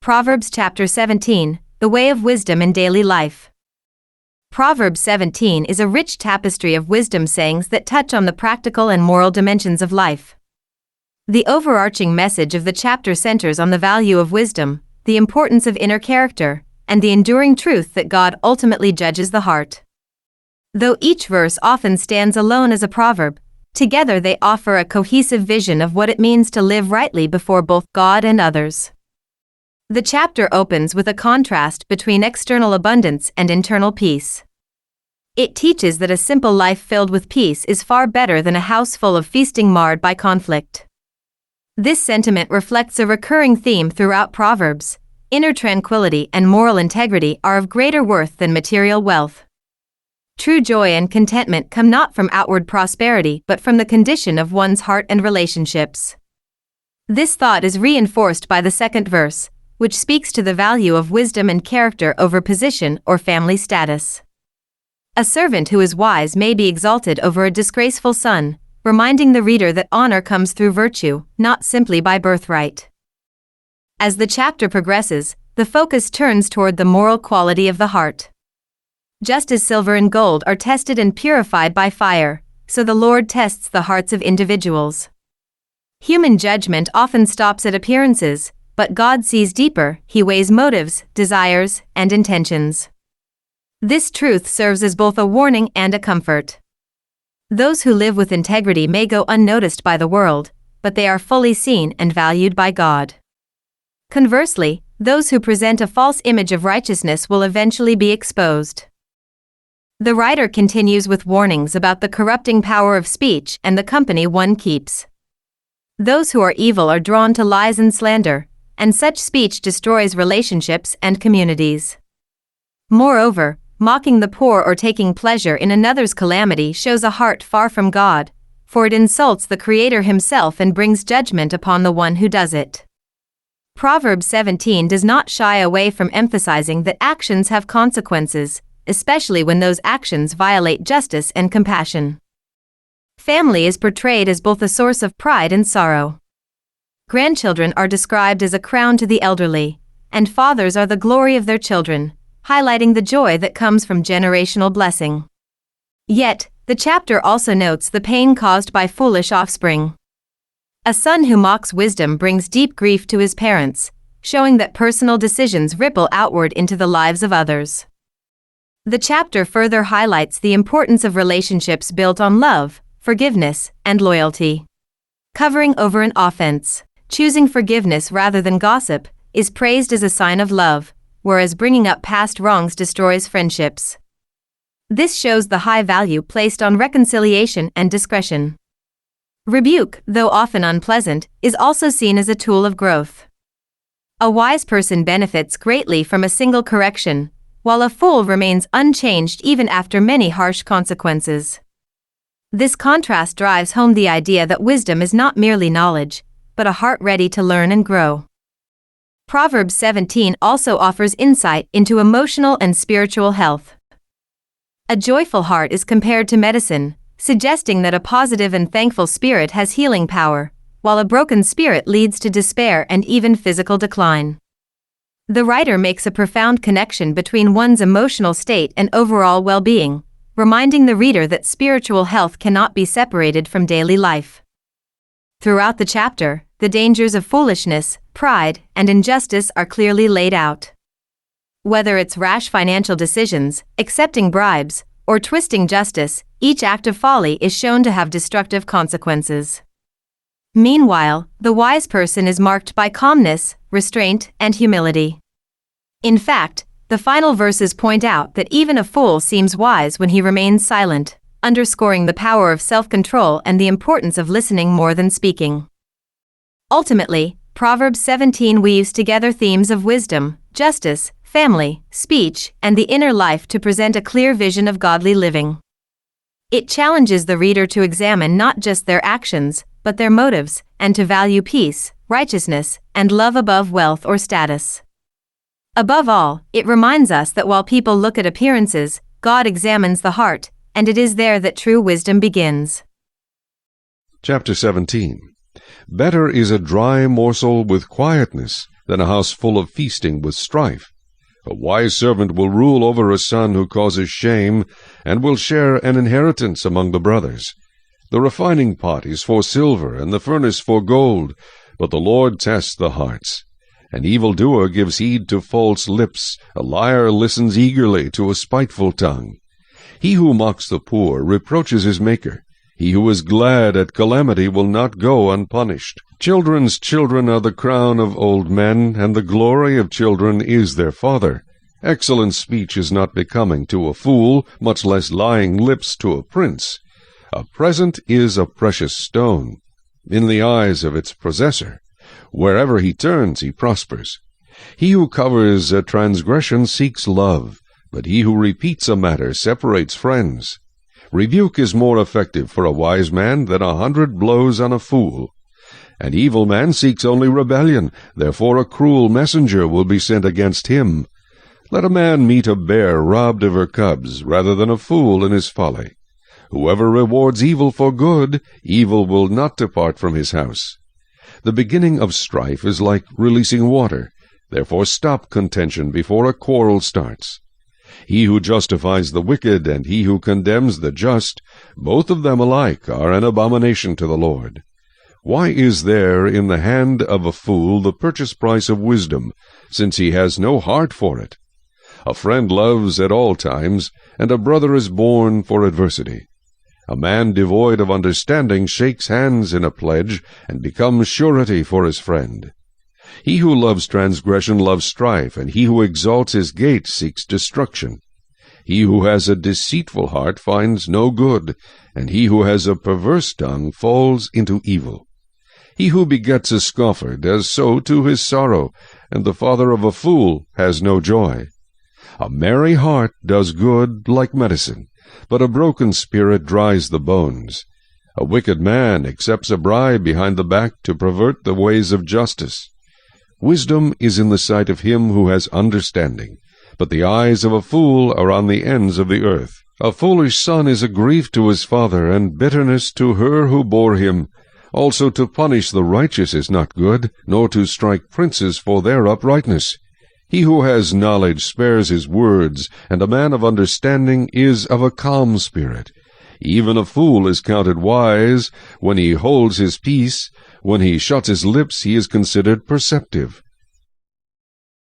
Proverbs chapter 17, The Way of Wisdom in Daily Life. Proverbs 17 is a rich tapestry of wisdom sayings that touch on the practical and moral dimensions of life. The overarching message of the chapter centers on the value of wisdom, the importance of inner character, and the enduring truth that God ultimately judges the heart. Though each verse often stands alone as a proverb, together they offer a cohesive vision of what it means to live rightly before both God and others. The chapter opens with a contrast between external abundance and internal peace. It teaches that a simple life filled with peace is far better than a house full of feasting marred by conflict. This sentiment reflects a recurring theme throughout Proverbs. Inner tranquility and moral integrity are of greater worth than material wealth. True joy and contentment come not from outward prosperity but from the condition of one's heart and relationships. This thought is reinforced by the second verse, which speaks to the value of wisdom and character over position or family status. A servant who is wise may be exalted over a disgraceful son, reminding the reader that honor comes through virtue, not simply by birthright. As the chapter progresses, the focus turns toward the moral quality of the heart. Just as silver and gold are tested and purified by fire, so the Lord tests the hearts of individuals. Human judgment often stops at appearances, but God sees deeper. He weighs motives, desires, and intentions. This truth serves as both a warning and a comfort. Those who live with integrity may go unnoticed by the world, but they are fully seen and valued by God. Conversely, those who present a false image of righteousness will eventually be exposed. The writer continues with warnings about the corrupting power of speech and the company one keeps. Those who are evil are drawn to lies and slander, and such speech destroys relationships and communities. Moreover, mocking the poor or taking pleasure in another's calamity shows a heart far from God, for it insults the Creator Himself and brings judgment upon the one who does it. Proverbs 17 does not shy away from emphasizing that actions have consequences, especially when those actions violate justice and compassion. Family is portrayed as both a source of pride and sorrow. Grandchildren are described as a crown to the elderly, and fathers are the glory of their children, highlighting the joy that comes from generational blessing. Yet, the chapter also notes the pain caused by foolish offspring. A son who mocks wisdom brings deep grief to his parents, showing that personal decisions ripple outward into the lives of others. The chapter further highlights the importance of relationships built on love, forgiveness, and loyalty. Covering over an offense, choosing forgiveness rather than gossip, is praised as a sign of love, whereas bringing up past wrongs destroys friendships. This shows the high value placed on reconciliation and discretion. Rebuke, though often unpleasant, is also seen as a tool of growth. A wise person benefits greatly from a single correction, while a fool remains unchanged even after many harsh consequences. This contrast drives home the idea that wisdom is not merely knowledge, but a heart ready to learn and grow. Proverbs 17 also offers insight into emotional and spiritual health. A joyful heart is compared to medicine, suggesting that a positive and thankful spirit has healing power, while a broken spirit leads to despair and even physical decline. The writer makes a profound connection between one's emotional state and overall well-being, reminding the reader that spiritual health cannot be separated from daily life. Throughout the chapter, the dangers of foolishness, pride, and injustice are clearly laid out. Whether it's rash financial decisions, accepting bribes, or twisting justice, each act of folly is shown to have destructive consequences. Meanwhile, the wise person is marked by calmness, restraint, and humility. In fact, the final verses point out that even a fool seems wise when he remains silent, underscoring the power of self-control and the importance of listening more than speaking. Ultimately, Proverbs 17 weaves together themes of wisdom, justice, family, speech, and the inner life to present a clear vision of godly living. It challenges the reader to examine not just their actions, but their motives, and to value peace, righteousness, and love above wealth or status. Above all, it reminds us that while people look at appearances, God examines the heart, and it is there that true wisdom begins. Chapter 17. Better is a dry morsel with quietness than a house full of feasting with strife. A wise servant will rule over a son who causes shame, and will share an inheritance among the brothers. The refining pot is for silver, and the furnace for gold, but the Lord tests the hearts. An evildoer gives heed to false lips, a liar listens eagerly to a spiteful tongue. He who mocks the poor reproaches his Maker. He who is glad at calamity will not go unpunished. Children's children are the crown of old men, and the glory of children is their father. Excellent speech is not becoming to a fool, much less lying lips to a prince. A present is a precious stone in the eyes of its possessor. Wherever he turns, he prospers. He who covers a transgression seeks love, but he who repeats a matter separates friends. Rebuke is more effective for a wise man than 100 blows on a fool. An evil man seeks only rebellion, therefore a cruel messenger will be sent against him. Let a man meet a bear robbed of her cubs, rather than a fool in his folly. Whoever rewards evil for good, evil will not depart from his house. The beginning of strife is like releasing water, therefore stop contention before a quarrel starts. He who justifies the wicked and he who condemns the just, both of them alike are an abomination to the Lord. Why is there in the hand of a fool the purchase price of wisdom, since he has no heart for it? A friend loves at all times, and a brother is born for adversity. A man devoid of understanding shakes hands in a pledge, and becomes surety for his friend. He who loves transgression loves strife, and he who exalts his gate seeks destruction. He who has a deceitful heart finds no good, and he who has a perverse tongue falls into evil. He who begets a scoffer does so to his sorrow, and the father of a fool has no joy. A merry heart does good like medicine, but a broken spirit dries the bones. A wicked man accepts a bribe behind the back to pervert the ways of justice. Wisdom is in the sight of him who has understanding, but the eyes of a fool are on the ends of the earth. A foolish son is a grief to his father, and bitterness to her who bore him. Also to punish the righteous is not good, nor to strike princes for their uprightness. He who has knowledge spares his words, and a man of understanding is of a calm spirit. Even a fool is counted wise when he holds his peace. When he shuts his lips, he is considered perceptive.